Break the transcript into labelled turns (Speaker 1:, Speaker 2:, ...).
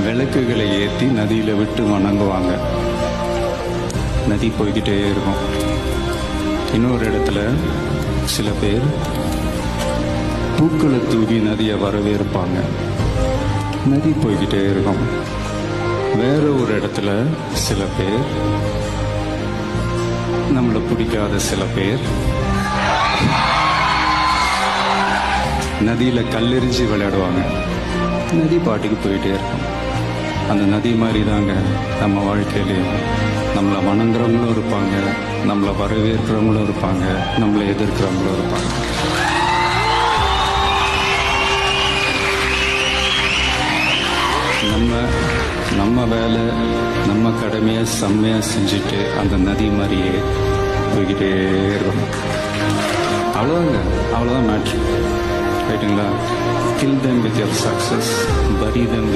Speaker 1: விளக்குகளை ஏற்றி நதியில் விட்டு வணங்குவாங்க. நதி போய்கிட்டே இருக்கும். இன்னொரு இடத்துல சில பேர் பூக்களை தூவி நதியை வரவேற்பாங்க. நதி போய்கிட்டே இருக்கும். வேற ஒரு இடத்துல சில பேர், நம்மளை பிடிக்காத சில பேர் நதியில கல்லெறிஞ்சு விளையாடுவாங்க. நதி பாட்டுக்கு போயிட்டே இருக்கும். அந்த நதி மாதிரி தாங்க நம்ம வாழ்க்கையிலையும் நம்மளை வணங்குறவங்களும் இருப்பாங்க, நம்மளை வரவேற்கிறவங்களும் இருப்பாங்க, நம்மளை எதிர்க்கிறவங்களும் இருப்பாங்க. நம்ம வேலை, நம்ம கடமையை செம்மையா செஞ்சுட்டு அந்த நதி மாதிரியே போய்கிட்டே இருக்கணும். அவ்வளோதாங்க, அவ்வளோதான் மேட்ரு. ரைட்டுங்களா? Kill them with your success, bury them with